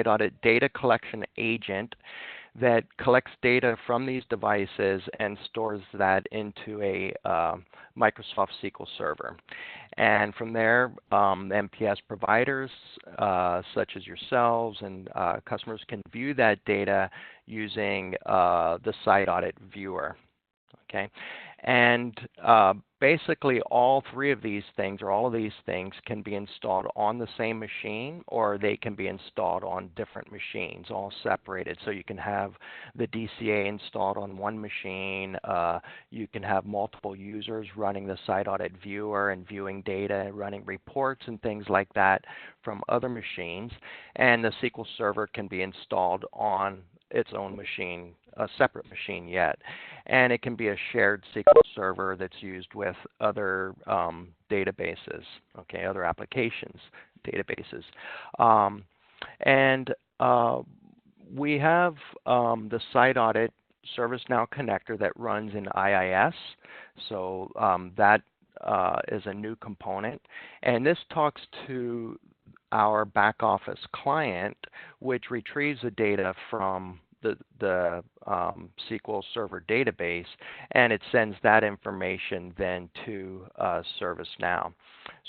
SiteAudit data collection agent that collects data from these devices and stores that into a Microsoft SQL Server. And from there, MPS providers such as yourselves and customers can view that data using the SiteAudit viewer. Okay, and basically all three of these things, or all of these things, can be installed on the same machine, or they can be installed on different machines, all separated. So you can have the DCA installed on one machine. You can have multiple users running the SiteAudit viewer and viewing data and running reports and things like that from other machines. And the SQL Server can be installed on its own machine, a separate machine yet. And it can be a shared SQL Server that's used with other databases, okay, other applications, databases. We have the SiteAudit ServiceNow Connector that runs in IIS. So that is a new component. And this talks to our back office client, which retrieves the data from the SQL Server database, and it sends that information then to ServiceNow.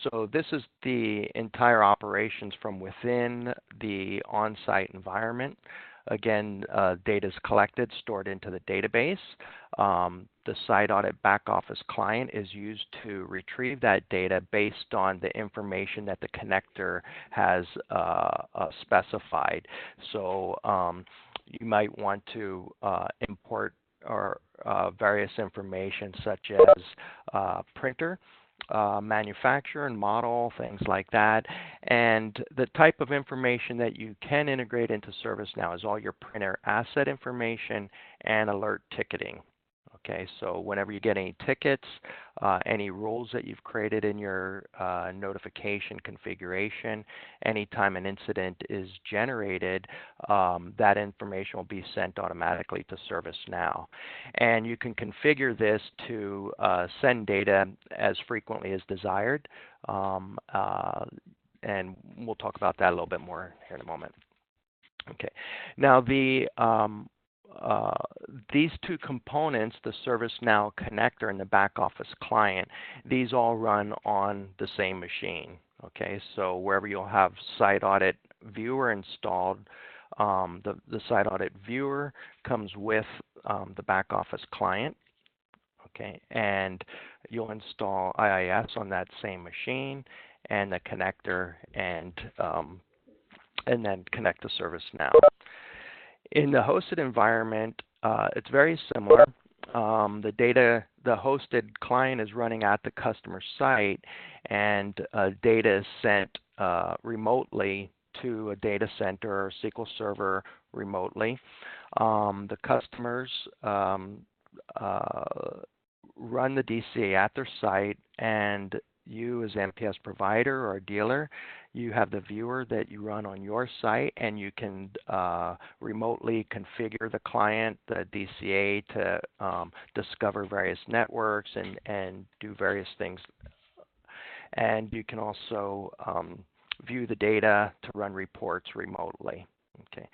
So this is the entire operations from within the on-site environment. Again, data is collected, stored into the database. The SiteAudit back office client is used to retrieve that data based on the information that the connector has specified. So you might want to import or various information such as printer, manufacturer and model, things like that. And the type of information that you can integrate into ServiceNow is all your printer asset information and alert ticketing. Okay, so whenever you get any tickets, any rules that you've created in your notification configuration, anytime an incident is generated, that information will be sent automatically to ServiceNow. And you can configure this to send data as frequently as desired. And we'll talk about that a little bit more here in a moment. Okay, now these two components, the ServiceNow Connector and the back office client, these all run on the same machine. Okay, so wherever you'll have SiteAudit Viewer installed, the SiteAudit Viewer comes with the back office client. Okay, and you'll install IIS on that same machine and the connector, and then connect to ServiceNow. In the hosted environment, it's very similar. The hosted client is running at the customer site, and data is sent remotely to a data center or SQL Server remotely. The customers run the DCA at their site, and you as MPS provider or a dealer, you have the viewer that you run on your site, and you can remotely configure the client, the DCA, to discover various networks and do various things. And you can also view the data to run reports remotely. Okay,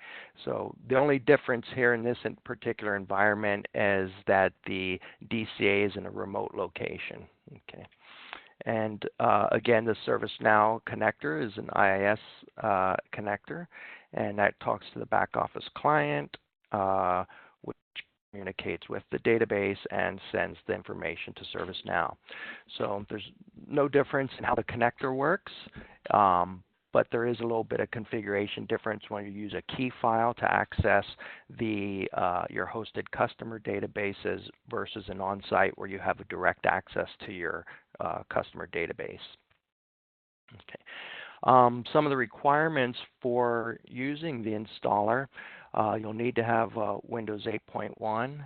so the only difference here in this particular environment is that the DCA is in a remote location. Okay. And again, the ServiceNow connector is an IIS connector, and that talks to the back office client, which communicates with the database and sends the information to ServiceNow. So there's no difference in how the connector works, but there is a little bit of configuration difference when you use a Keyfile to access your hosted customer databases versus an on-site where you have a direct access to your customer database. Okay. Some of the requirements for using the installer, you'll need to have Windows 8.1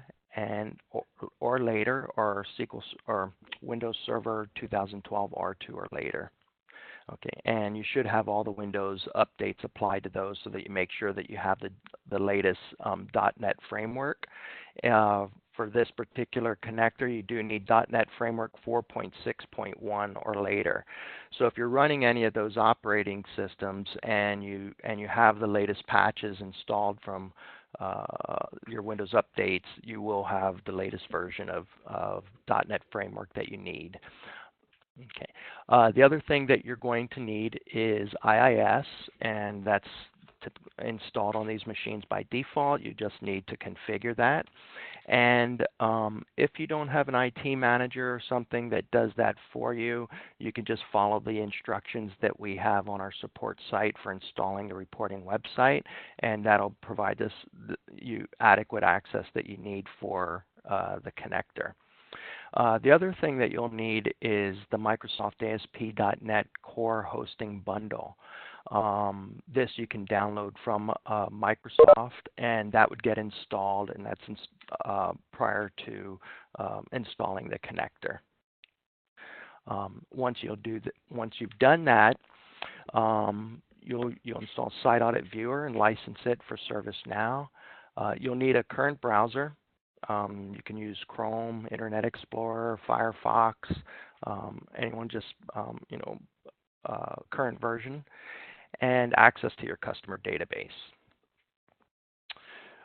or later, or SQL or Windows Server 2012 R2 or later. Okay, and you should have all the Windows updates applied to those so that you make sure that you have the latest .NET framework. for this particular connector, you do need .NET Framework 4.6.1 or later. So if you're running any of those operating systems and you have the latest patches installed from your Windows updates, you will have the latest version of .NET Framework that you need. Okay. The other thing that you're going to need is IIS, and that's installed on these machines by default. You just need to configure that. And if you don't have an IT manager or something that does that for you, you can just follow the instructions that we have on our support site for installing the reporting website, and that'll provide you adequate access that you need for the connector. The other thing that you'll need is the Microsoft ASP.NET Core Hosting Bundle. This you can download from Microsoft, and that would get installed, and that's prior to installing the connector. Once you've done that, you'll install SiteAudit Viewer and license it for ServiceNow. You'll need a current browser. You can use Chrome, Internet Explorer, Firefox, anyone just current version, and access to your customer database.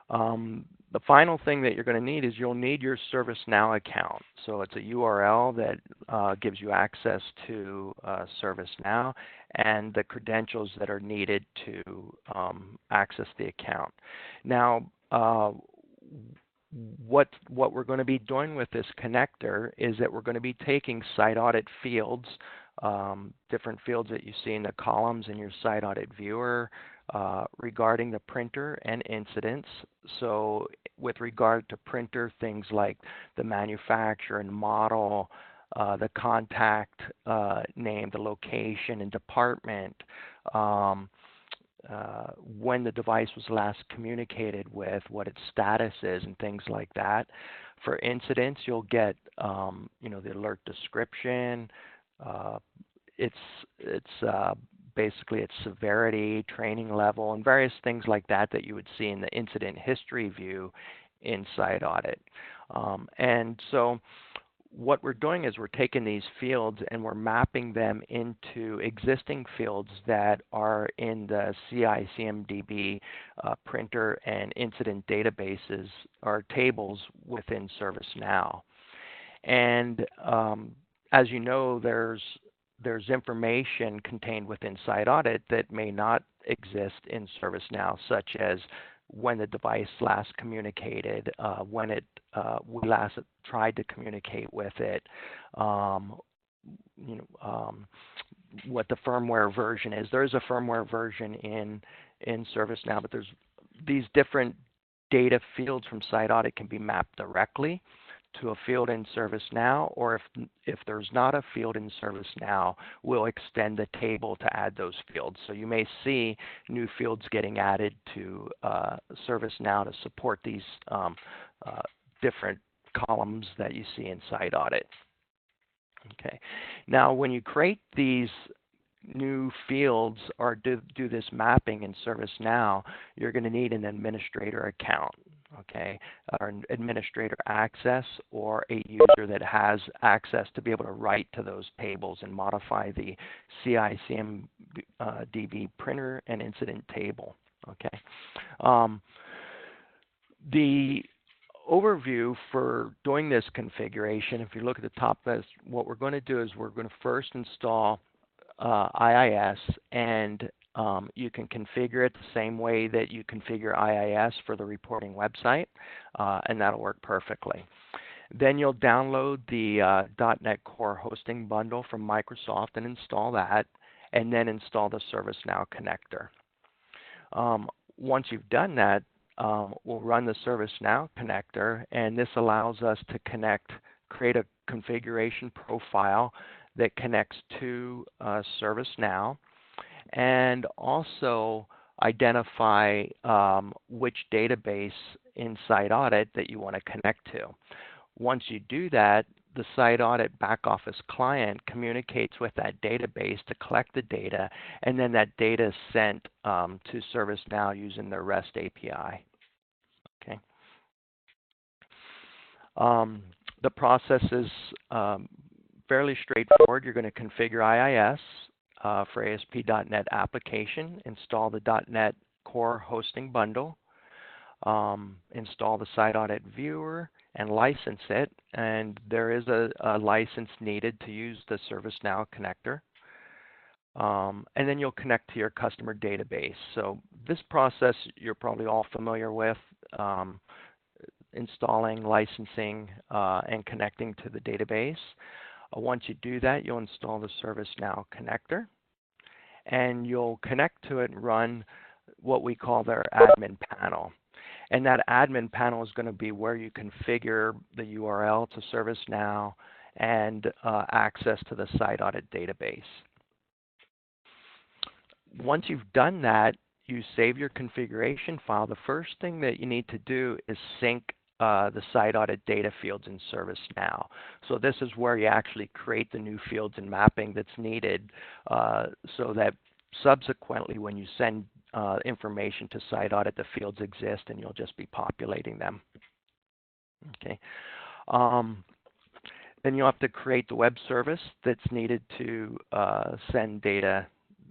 The final thing that you're going to need is you'll need your ServiceNow account. So it's a URL that gives you access to ServiceNow and the credentials that are needed to access the account. Now, what we're going to be doing with this connector is that we're going to be taking SiteAudit fields, different fields that you see in the columns in your SiteAudit Viewer regarding the printer and incidents. So with regard to printer, things like the manufacturer and model, the contact name, the location and department, when the device was last communicated with, what its status is, and things like that. For incidents, you'll get the alert description. Basically its severity, training level, and various things like that you would see in the incident history view in SiteAudit. And so what we're doing is we're taking these fields and we're mapping them into existing fields that are in the CI/CMDB printer and incident databases or tables within ServiceNow. And as you know, there's information contained within SiteAudit that may not exist in ServiceNow, such as when the device last communicated, when we last tried to communicate with it, what the firmware version is. There is a firmware version in ServiceNow, but there's these different data fields from SiteAudit can be mapped directly to a field in ServiceNow, or if there's not a field in ServiceNow, we'll extend the table to add those fields. So you may see new fields getting added to ServiceNow to support these different columns that you see in SiteAudit. Okay. Now, when you create these new fields or do this mapping in ServiceNow, you're going to need an administrator account, okay, or an administrator access, or a user that has access to be able to write to those tables and modify the CI/CMDB printer and incident table. Okay. The overview for doing this configuration, if you look at the top list, what we're going to do is we're going to first install IIS, and you can configure it the same way that you configure IIS for the reporting website, and that'll work perfectly. Then you'll download the .NET Core Hosting Bundle from Microsoft and install that, and then install the ServiceNow connector. Once you've done that, we'll run the ServiceNow connector, and this allows us to create a configuration profile that connects to ServiceNow, and also identify which database in SiteAudit that you want to connect to. Once you do that, the SiteAudit back office client communicates with that database to collect the data, and then that data is sent to ServiceNow using the REST API. Okay. The process is fairly straightforward. You're going to configure IIS for ASP.NET application, install the .NET Core hosting bundle, install the SiteAudit viewer, and license it. And there is a license needed to use the ServiceNow connector. And then you'll connect to your customer database. So this process you're probably all familiar with, installing, licensing, and connecting to the database. Once you do that, you'll install the ServiceNow connector, and you'll connect to it and run what we call their admin panel. And that admin panel is going to be where you configure the URL to ServiceNow and access to the SiteAudit database. Once you've done that, you save your configuration file. The first thing that you need to do is sync the SiteAudit data fields in ServiceNow. So this is where you actually create the new fields and mapping that's needed so that subsequently when you send information to SiteAudit, the fields exist and you'll just be populating them. Okay. Then you'll have to create the web service that's needed to send data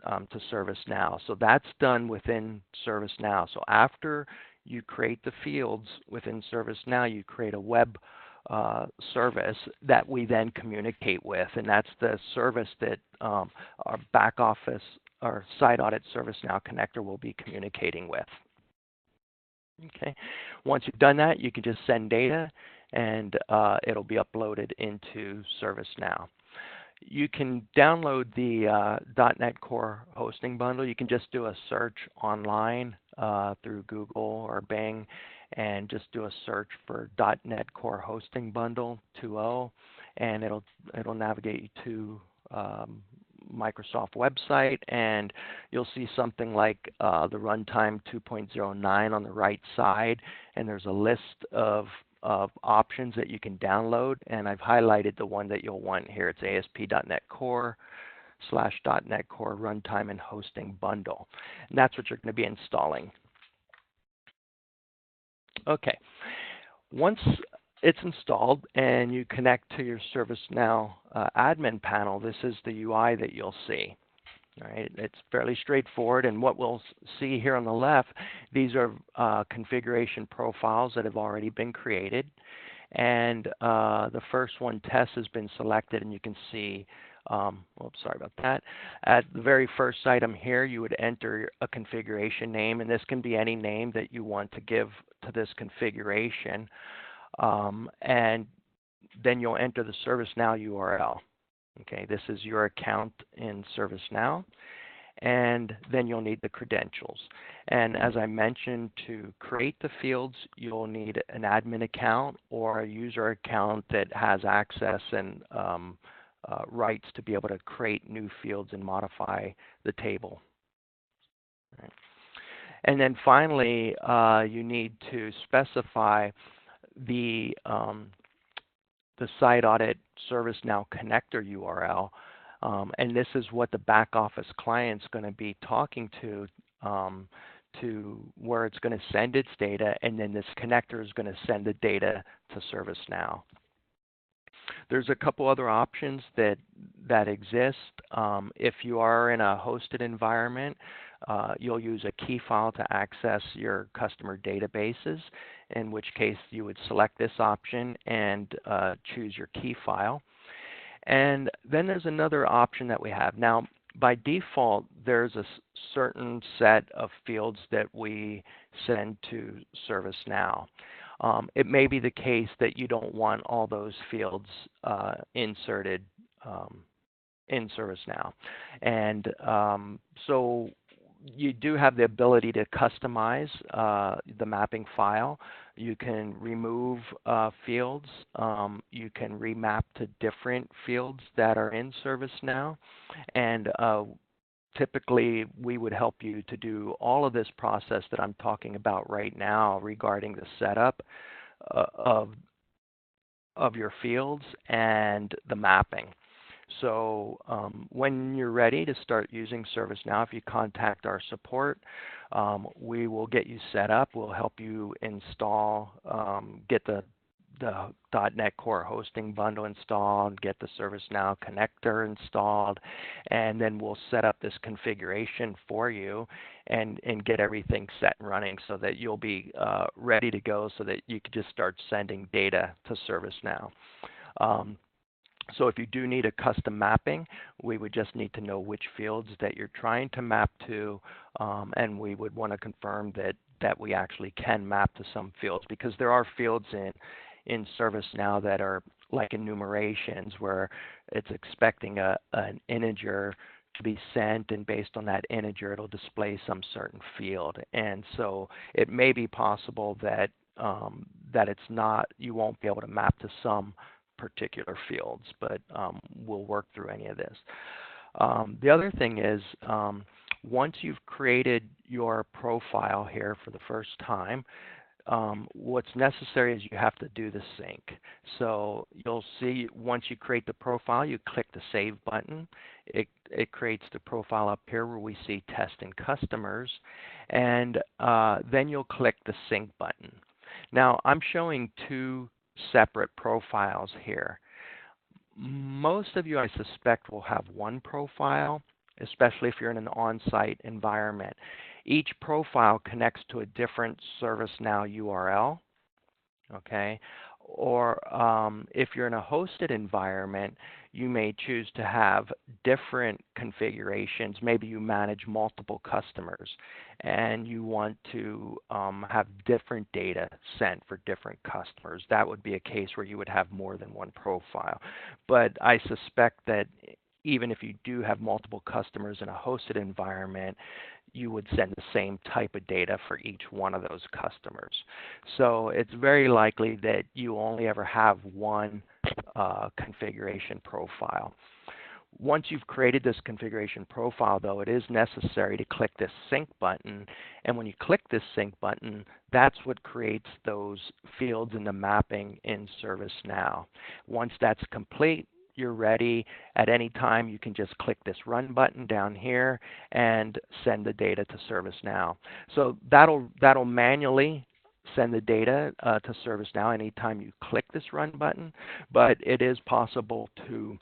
to ServiceNow. So that's done within ServiceNow. So after you create the fields within ServiceNow, you create a web service that we then communicate with, and that's the service that our back office, our SiteAudit ServiceNow connector will be communicating with. Okay. Once you've done that, you can just send data, and it'll be uploaded into ServiceNow. You can download the .NET Core hosting bundle. You can just do a search online through Google or Bing and just do a search for .NET Core hosting bundle 2.0, and it'll navigate you to Microsoft website, and you'll see something like the runtime 2.09 on the right side, and there's a list of options that you can download, and I've highlighted the one that you'll want here. It's ASP.NET Core /.NET Core Runtime and Hosting Bundle, and that's what you're going to be installing. Okay, once it's installed and you connect to your ServiceNow admin panel, this is the UI that you'll see. All right, it's fairly straightforward, and what we'll see here on the left, these are configuration profiles that have already been created, and the first one, test, has been selected, and you can see, oops, sorry about that. At the very first item here, you would enter a configuration name, and this can be any name that you want to give to this configuration, and then you'll enter the ServiceNow URL. Okay, this is your account in ServiceNow, and then you'll need the credentials. And as I mentioned, to create the fields, you'll need an admin account or a user account that has access and rights to be able to create new fields and modify the table. Right. And then finally, you need to specify the SiteAudit ServiceNow Connector URL, and this is what the back office client's going to be talking to where it's going to send its data, and then this connector is going to send the data to ServiceNow. There's a couple other options that exist. If you are in a hosted environment, you'll use a Keyfile to access your customer databases, in which case you would select this option and choose your Keyfile. And then there's another option that we have. Now, by default, there's a certain set of fields that we send to ServiceNow. It may be the case that you don't want all those fields inserted in ServiceNow. And so you do have the ability to customize the mapping file. You can remove fields. You can remap to different fields that are in ServiceNow. And typically, we would help you to do all of this process that I'm talking about right now regarding the setup of your fields and the mapping. So when you're ready to start using ServiceNow, if you contact our support, we will get you set up. We'll help you install, get the the .NET Core hosting bundle installed, get the ServiceNow connector installed, and then we'll set up this configuration for you and get everything set and running so that you'll be ready to go so that you can just start sending data to ServiceNow. So if you do need a custom mapping, we would just need to know which fields that you're trying to map to, and we would want to confirm that we actually can map to some fields, because there are fields in ServiceNow that are like enumerations where it's expecting an integer to be sent, and based on that integer it'll display some certain field. And so it may be possible that it's not, you won't be able to map to some particular fields, but we'll work through any of this. The other thing is, once you've created your profile here for the first time, what's necessary is you have to do the sync. So you'll see once you create the profile, you click the Save button. It creates the profile up here where we see Test and Customers, and then you'll click the Sync button. Now I'm showing two separate profiles here. Most of you, I suspect, will have one profile, especially if you're in an on-site environment. Each profile connects to a different ServiceNow URL, okay? Or if you're in a hosted environment, you may choose to have different configurations. Maybe you manage multiple customers and you want to have different data sent for different customers. That would be a case where you would have more than one profile. But I suspect that even if you do have multiple customers in a hosted environment, you would send the same type of data for each one of those customers. So it's very likely that you only ever have one configuration profile. Once you've created this configuration profile, though, it is necessary to click this Sync button. And when you click this Sync button, that's what creates those fields in the mapping in ServiceNow. Once that's complete, you're ready. At any time, you can just click this Run button down here and send the data to ServiceNow. So that'll manually send the data to ServiceNow anytime you click this Run button, but it is possible to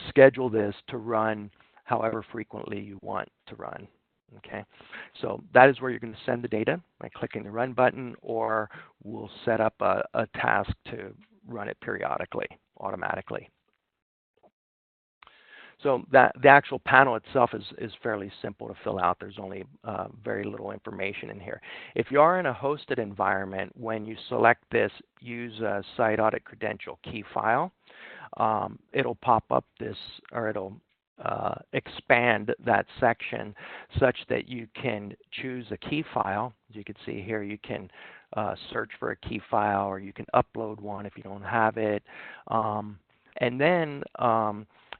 schedule this to run however frequently you want to run. Okay, so that is where you're going to send the data by clicking the Run button, or we'll set up a task to run it periodically, automatically. So the actual panel itself is fairly simple to fill out. There's only very little information in here. If you are in a hosted environment, when you select this Use a SiteAudit Credential Keyfile, it'll pop up this, or it'll expand that section such that you can choose a key file. As you can see here, you can search for a key file, or you can upload one if you don't have it. And then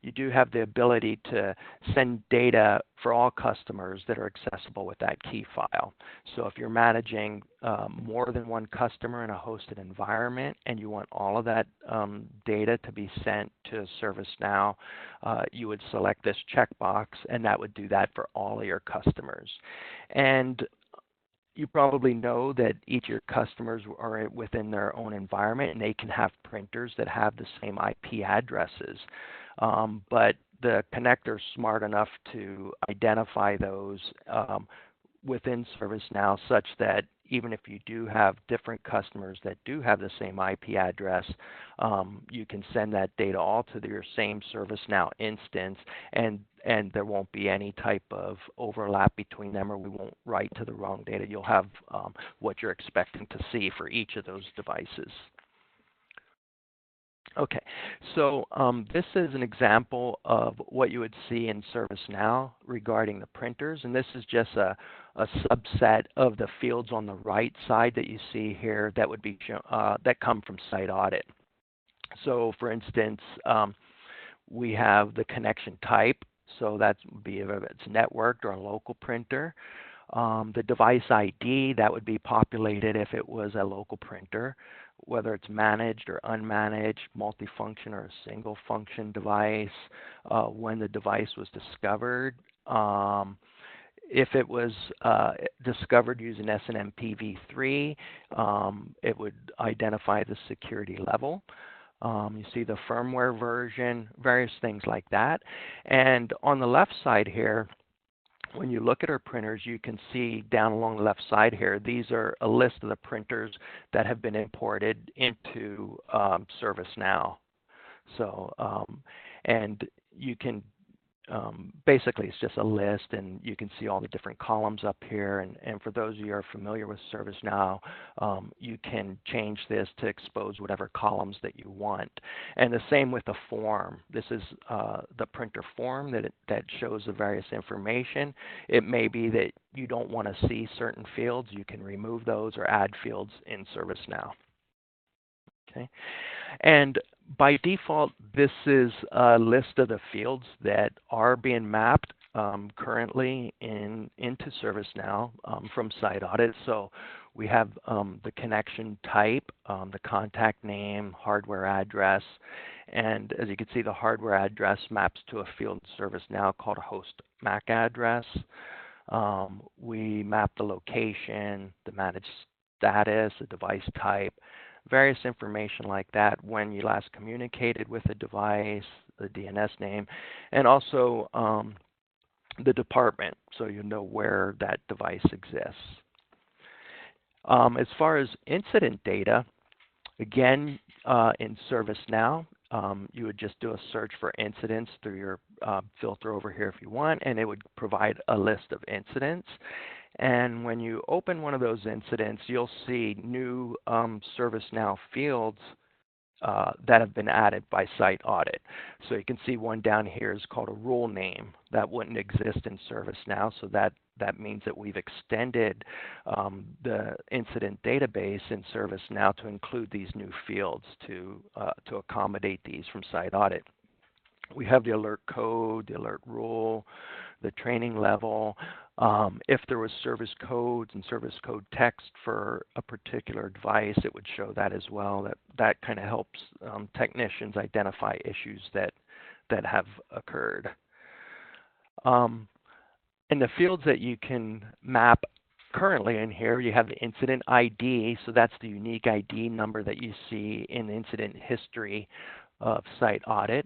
you do have the ability to send data for all customers that are accessible with that key file. So if you're managing more than one customer in a hosted environment and you want all of that data to be sent to ServiceNow, you would select this checkbox, and that would do that for all of your customers. And you probably know that each of your customers are within their own environment, and they can have printers that have the same IP addresses. But the connector is smart enough to identify those within ServiceNow, such that even if you do have different customers that do have the same IP address, you can send that data all to your same ServiceNow instance, and there won't be any type of overlap between them, or we won't write to the wrong data. You'll have what you're expecting to see for each of those devices. Okay, so this is an example of what you would see in ServiceNow regarding the printers, and this is just a subset of the fields on the right side that you see here that would be that come from SiteAudit. So, for instance, we have the connection type, so that would be if it's networked or a local printer. The device ID, that would be populated if it was a local printer, whether it's managed or unmanaged, multifunction or a single function device, when the device was discovered, If it was discovered using SNMP v3, it would identify the security level. You see the firmware version, various things like that. And on the left side here, when you look at our printers, you can see down along the left side here, these are a list of the printers that have been imported into ServiceNow. So, and you can basically, it's just a list, and you can see all the different columns up here. And for those of you who are familiar with ServiceNow, you can change this to expose whatever columns that you want. And the same with the form. This is the printer form that shows the various information. It may be that you don't want to see certain fields. You can remove those or add fields in ServiceNow. Okay. And by default, this is a list of the fields that are being mapped currently into ServiceNow from SiteAudit. So we have the connection type, the contact name, hardware address, and as you can see, the hardware address maps to a field in ServiceNow called a host MAC address. We map the location, the managed status, the device type, various information like that, when you last communicated with the device, the DNS name, and also the department, so you know where that device exists. As far as incident data, again, in ServiceNow, you would just do a search for incidents through your filter over here if you want, and it would provide a list of incidents. And when you open one of those incidents, you'll see new ServiceNow fields that have been added by SiteAudit. So you can see one down here is called a rule name. That wouldn't exist in ServiceNow, so that means that we've extended the incident database in ServiceNow to include these new fields to accommodate these from SiteAudit. We have the alert code, the alert rule, the training level. If there was service codes and service code text for a particular device, it would show that as well. That kind of helps technicians identify issues that have occurred. In the fields that you can map currently in here, you have the incident ID, so that's the unique ID number that you see in the incident history of SiteAudit.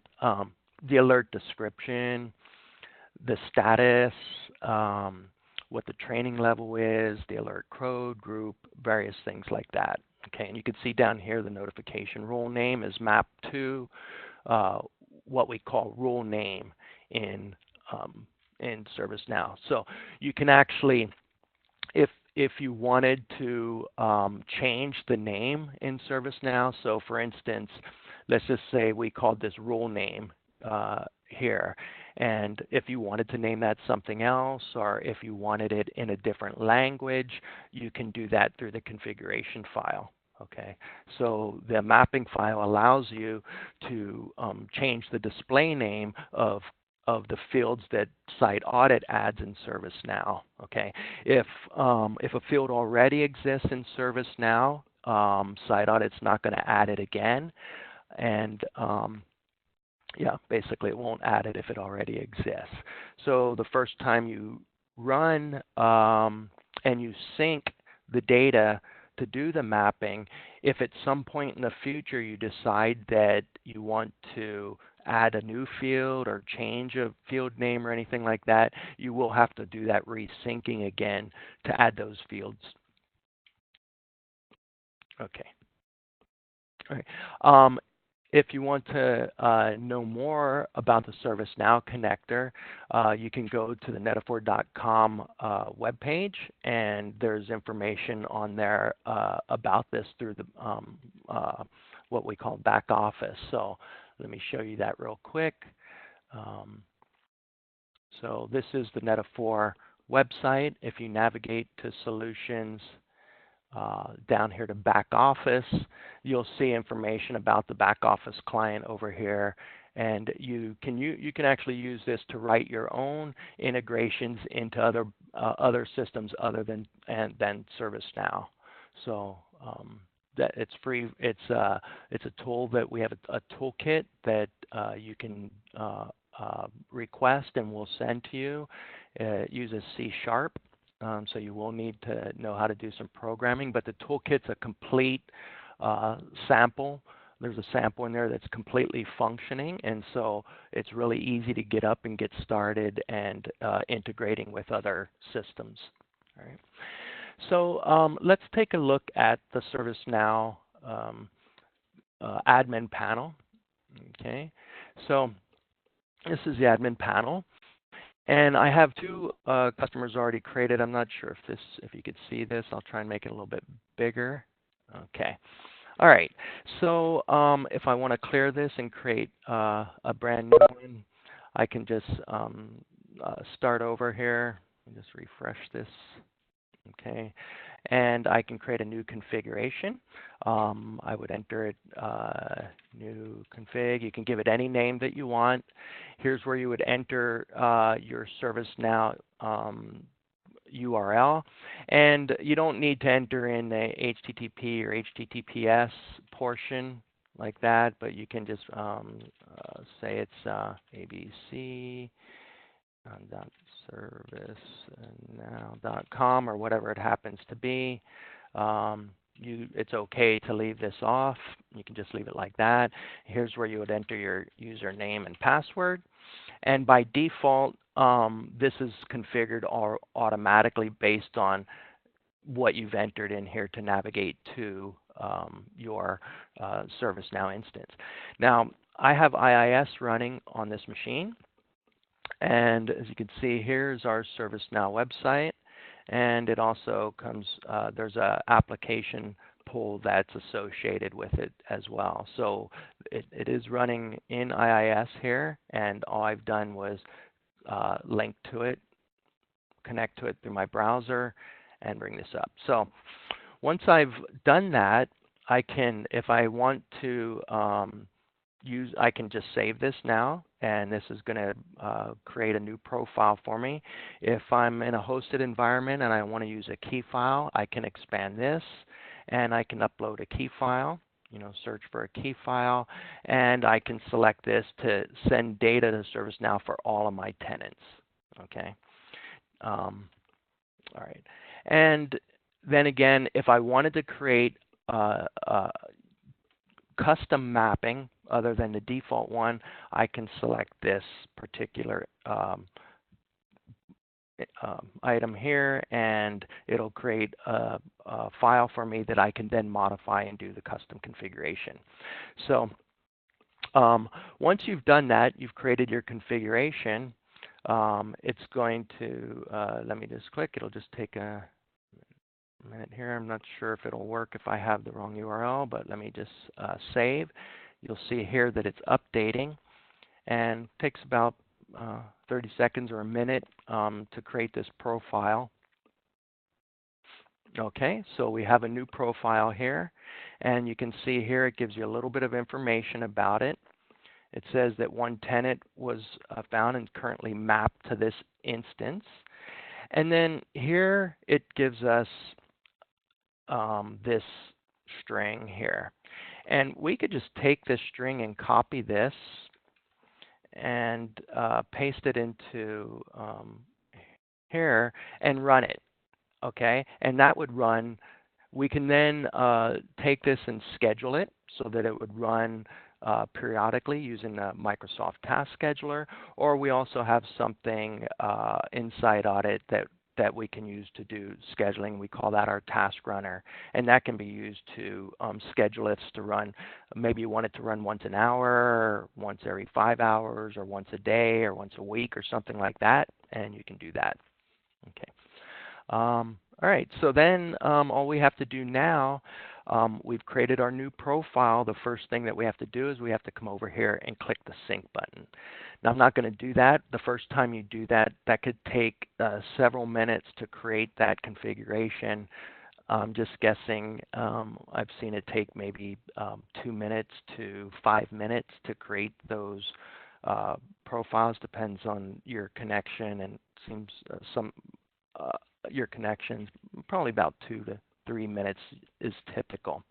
The alert description, the status, what the training level is, the alert code group, various things like that. Okay, and you can see down here the notification rule name is mapped to what we call rule name in ServiceNow. So you can actually, if you wanted to change the name in ServiceNow, so for instance, let's just say we called this rule name here, and if you wanted to name that something else, or if you wanted it in a different language, you can do that through the configuration file. Okay, so the mapping file allows you to change the display name of the fields that SiteAudit adds in ServiceNow. Okay, if a field already exists in ServiceNow, SiteAudit's not going to add it again, and yeah, basically it won't add it if it already exists. So the first time you run and you sync the data to do the mapping, if at some point in the future you decide that you want to add a new field or change a field name or anything like that, you will have to do that resyncing again to add those fields. Okay. All right. If you want to know more about the ServiceNow connector, you can go to the Netaphor.com webpage, and there's information on there about this through the what we call back office. So let me show you that real quick. So this is the Netaphor website. If you navigate to Solutions, down here to back office, you'll see information about the back office client over here, and you can actually use this to write your own integrations into other systems other than ServiceNow. So that it's free. It's a tool that we have a toolkit that you can request and we'll send to you. It uses C#, so you will need to know how to do some programming, but the toolkit's a complete sample. There's a sample in there that's completely functioning, and so it's really easy to get up and get started and integrating with other systems. All right. So let's take a look at the ServiceNow admin panel. Okay, so this is the admin panel, and I have two customers already created. I'm not sure if you could see this. I'll try and make it a little bit bigger. Okay. All right. So if I want to clear this and create a brand new one, I can just start over here. Let me just refresh this. Okay, and I can create a new configuration. I would enter it, new config. You can give it any name that you want. Here's where you would enter your ServiceNow URL, and you don't need to enter in a HTTP or HTTPS portion like that, but you can just say it's ABC. .servicenow.com or whatever it happens to be. It's okay to leave this off. You can just leave it like that. Here's where you would enter your username and password. And by default, this is configured automatically based on what you've entered in here to navigate to your ServiceNow instance. Now, I have IIS running on this machine. And as you can see, here's our ServiceNow website, and it also comes, there's an application pull that's associated with it as well. So it is running in IIS here, and all I've done was link to it, connect to it through my browser, and bring this up. So once I've done that, I can, if I want to I can just save this now, and this is going to create a new profile for me. If I'm in a hosted environment and I want to use a Keyfile, I can expand this, and I can upload a Keyfile, search for a Keyfile, and I can select this to send data to ServiceNow for all of my tenants. Okay. All right. And then again, if I wanted to create custom mapping other than the default one, I can select this particular item here, and it'll create a file for me that I can then modify and do the custom configuration. So once you've done that, you've created your configuration. It's going to, let me just click, it'll just take a minute here. I'm not sure if it'll work if I have the wrong URL, but let me just save. You'll see here that it's updating, and it takes about 30 seconds or a minute to create this profile. Okay, so we have a new profile here, and you can see here it gives you a little bit of information about it. It says that one tenant was found and currently mapped to this instance. And then here it gives us this string here. And we could just take this string and copy this and paste it into here and run it. Okay, and that would run. We can then take this and schedule it so that it would run periodically using the Microsoft Task Scheduler, or we also have something in SiteAudit that we can use to do scheduling. We call that our task runner, and that can be used to schedule it to run. Maybe you want it to run once an hour, or once every 5 hours, or once a day, or once a week, or something like that, and you can do that. Okay. All right, so then all we have to do now, we've created our new profile. The first thing that we have to do is we have to come over here and click the sync button. Now, I'm not going to do that. The first time you do that, that could take several minutes to create that configuration. I'm just guessing. I've seen it take maybe 2 minutes to 5 minutes to create those profiles. Depends on your connection, and it seems your connections, probably about 2 to 3 minutes is typical.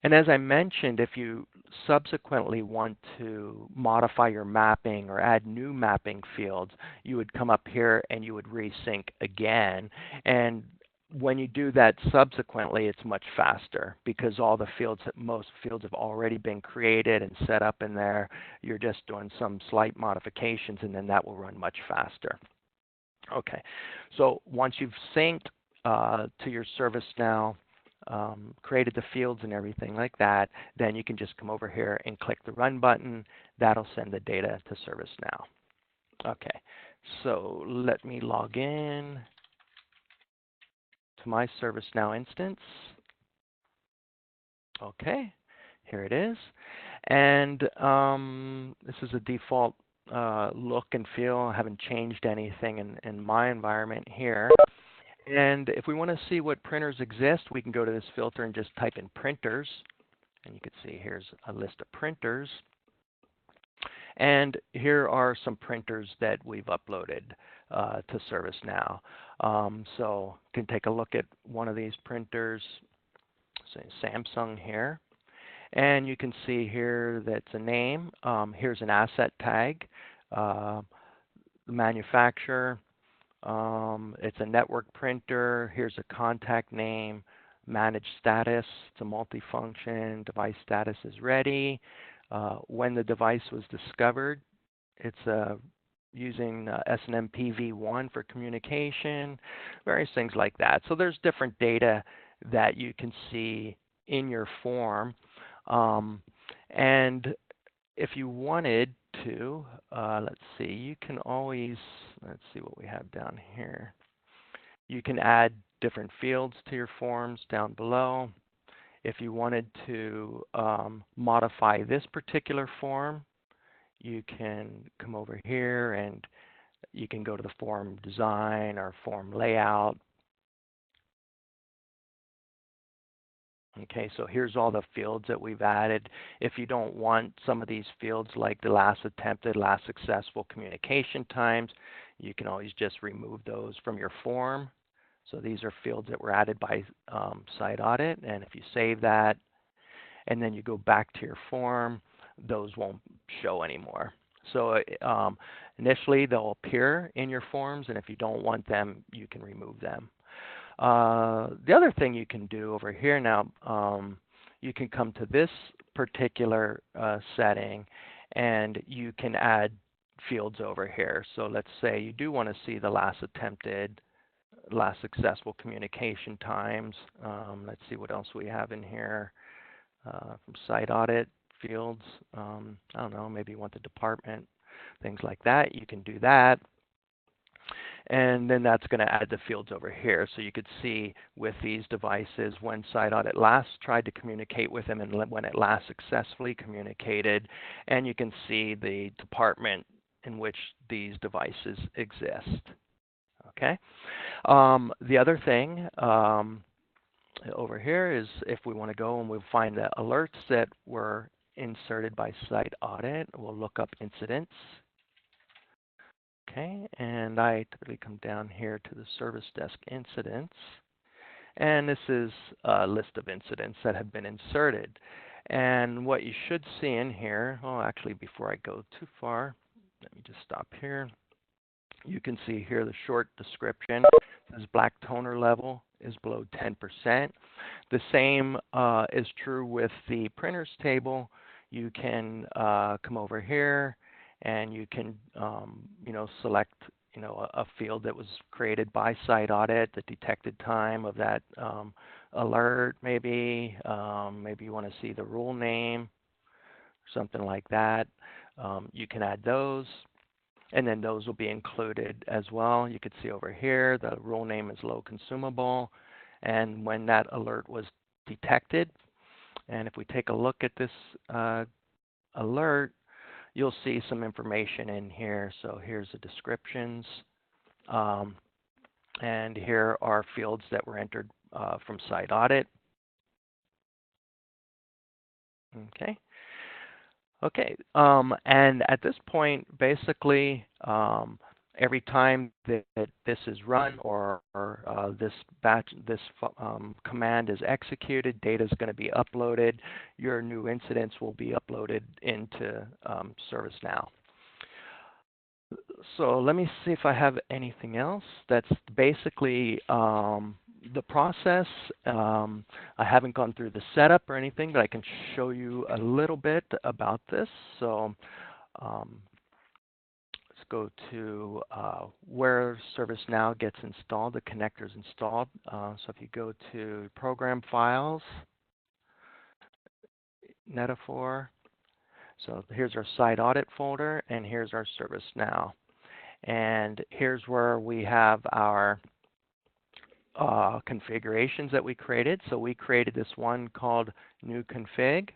And as I mentioned, if you subsequently want to modify your mapping or add new mapping fields, you would come up here and you would resync again. And when you do that subsequently, it's much faster because all the fields, most fields have already been created and set up in there. You're just doing some slight modifications, and then that will run much faster. Okay, so once you've synced to your ServiceNow, created the fields and everything like that, then you can just come over here and click the Run button. That'll send the data to ServiceNow. Okay, so let me log in to my ServiceNow instance. Okay, here it is. And this is a default look and feel. I haven't changed anything in my environment here. And if we want to see what printers exist, we can go to this filter and just type in printers. And you can see here's a list of printers. And here are some printers that we've uploaded to ServiceNow. So you can take a look at one of these printers, say Samsung here. And you can see here that's a name. Here's an asset tag, the manufacturer. It's a network printer. Here's a contact name, managed status. It's a multifunction. Device status is ready. When the device was discovered, it's using SNMP v1 for communication, various things like that. So there's different data that you can see in your form. And if you wanted to, let's see, you can always, let's see what we have down here. You can add different fields to your forms down below. If you wanted to modify this particular form, you can come over here and you can go to the form design or form layout. Okay, so here's all the fields that we've added. If you don't want some of these fields like the last attempted, last successful communication times, you can always just remove those from your form. So these are fields that were added by SiteAudit, and if you save that and then you go back to your form, those won't show anymore. So initially they'll appear in your forms, and if you don't want them, you can remove them. The other thing you can do over here now, you can come to this particular setting and you can add fields over here. So let's say you do want to see the last attempted, last successful communication times. Let's see what else we have in here from SiteAudit fields. I don't know, maybe you want the department, things like that. You can do that. And then that's going to add the fields over here. So you could see with these devices when SiteAudit last tried to communicate with them and when it last successfully communicated. And you can see the department in which these devices exist. Okay. The other thing over here is if we want to go and we'll find the alerts that were inserted by SiteAudit, we'll look up incidents. Okay, and I typically come down here to the Service Desk incidents, and this is a list of incidents that have been inserted. And what you should see in here, oh, actually, before I go too far, let me just stop here. You can see here the short description. This black toner level is below 10%. The same is true with the printers table. You can come over here and you can, select, a field that was created by SiteAudit, the detected time of that alert, maybe. Maybe you want to see the rule name, something like that. You can add those, and then those will be included as well. You could see over here the rule name is low consumable, and when that alert was detected. And if we take a look at this alert, you'll see some information in here. So here's the descriptions. And here are fields that were entered from SiteAudit. Okay. Okay. And at this point, basically, every time that this is run or this command is executed, data is going to be uploaded. Your new incidents will be uploaded into ServiceNow. So let me see if I have anything else. That's basically the process. I haven't gone through the setup or anything, but I can show you a little bit about this. So let's go to where ServiceNow gets installed, the connector is installed. So if you go to Program Files, Netaphor, so here's our SiteAudit folder, and here's our ServiceNow. And here's where we have our configurations that we created. So we created this one called New Config.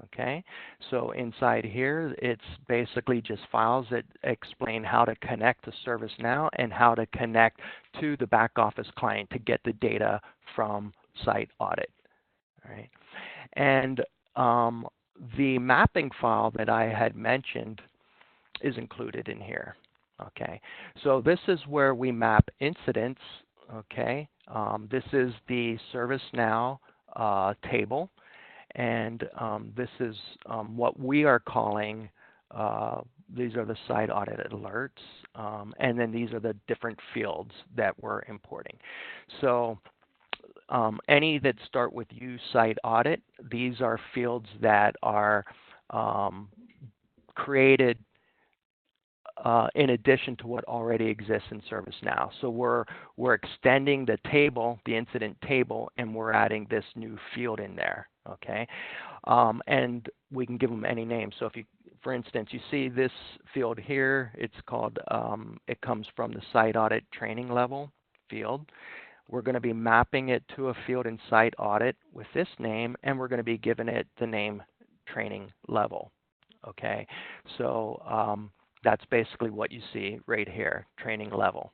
Okay, so inside here, it's basically just files that explain how to connect to ServiceNow and how to connect to the back office client to get the data from SiteAudit. All right, and the mapping file that I had mentioned is included in here. Okay, so this is where we map incidents. Okay, this is the ServiceNow table. And this is what we are calling, these are the SiteAudit alerts, and then these are the different fields that we're importing. So any that start with U SiteAudit, these are fields that are created in addition to what already exists in ServiceNow. So we're extending the table, the incident table, and we're adding this new field in there. Okay, and we can give them any name. So if you, for instance, you see this field here, it's called, it comes from the SiteAudit training level field. We're going to be mapping it to a field in SiteAudit with this name, and we're going to be giving it the name training level. Okay, so that's basically what you see right here, training level.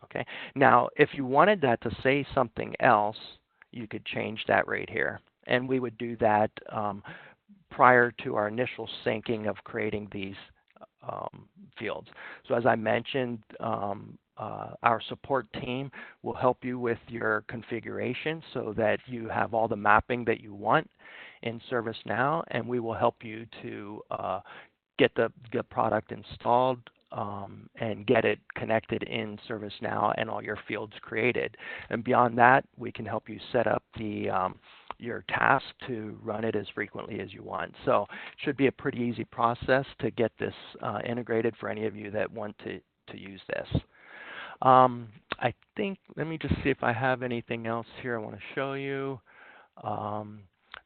Okay, now if you wanted that to say something else, you could change that right here. And we would do that prior to our initial syncing of creating these fields. So as I mentioned, our support team will help you with your configuration so that you have all the mapping that you want in ServiceNow, and we will help you to get the product installed and get it connected in ServiceNow and all your fields created. And beyond that, we can help you set up the your task to run it as frequently as you want. So it should be a pretty easy process to get this integrated for any of you that want to use this. I think, let me just see if I have anything else here I want to show you.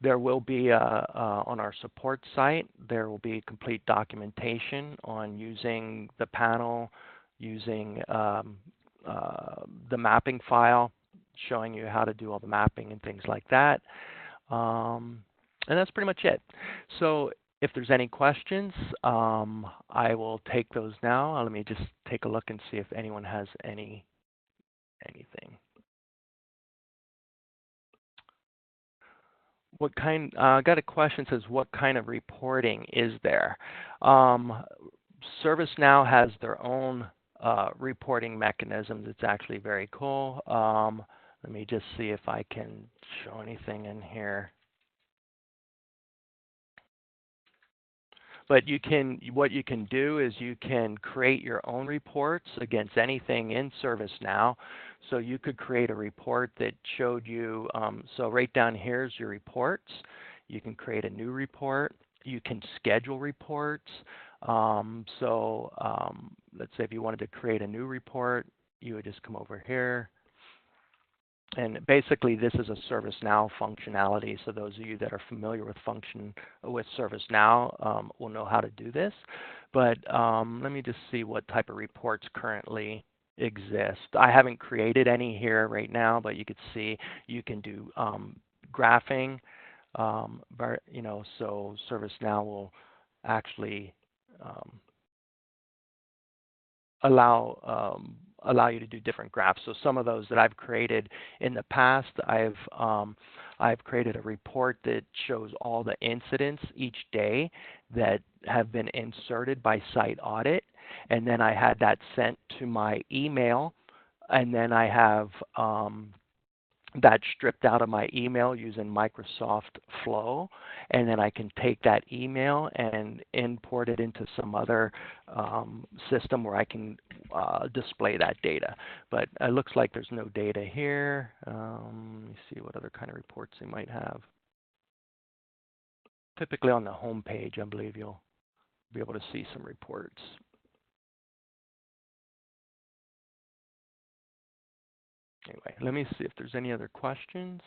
There will be, on our support site, there will be complete documentation on using the panel, using the mapping file, showing you how to do all the mapping and things like that. And that's pretty much it. So if there's any questions, I will take those now. Let me just take a look and see if anyone has anything. What kind? I got a question that says, what kind of reporting is there? ServiceNow has their own reporting mechanisms. It's actually very cool. Let me just see if I can show anything in here. But you can, what you can do is you can create your own reports against anything in ServiceNow. So you could create a report that showed you, so right down here is your reports. You can create a new report. You can schedule reports. Let's say if you wanted to create a new report, you would just come over here. And basically, this is a ServiceNow functionality. So those of you that are familiar with ServiceNow will know how to do this. But let me just see what type of reports currently exist. I haven't created any here right now, but you could see you can do graphing. So ServiceNow will actually allow you to do different graphs. So some of those that I've created in the past, I've created a report that shows all the incidents each day that have been inserted by SiteAudit, and then I had that sent to my email, and then I have that stripped out of my email using Microsoft Flow, and then I can take that email and import it into some other system where I can display that data. But it looks like there's no data here. Let me see what other kind of reports they might have. Typically on the home page, I believe you'll be able to see some reports. Anyway, let me see if there's any other questions.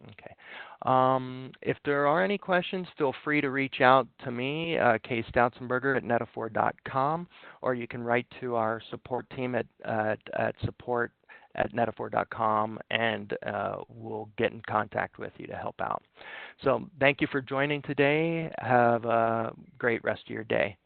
Okay. If there are any questions, feel free to reach out to me, Kay Stautzenberger at Netaphor.com, or you can write to our support team at support@Netaphor.com, and we'll get in contact with you to help out. So thank you for joining today. Have a great rest of your day.